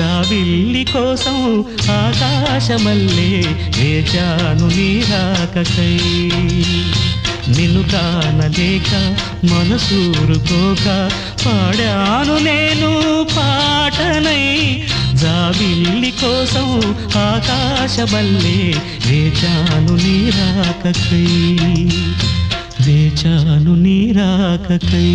జాబిల్లి కోసం ఆకాశమల్లే వేచాను నీ రాకకై నిన్ను కానలేక మనసూరుకోక పాడాను నేను పాటనై జాబిల్లి కోసం ఆకాశమల్లే వేచాను నీ రాకకై వేచాను నీ రాకకై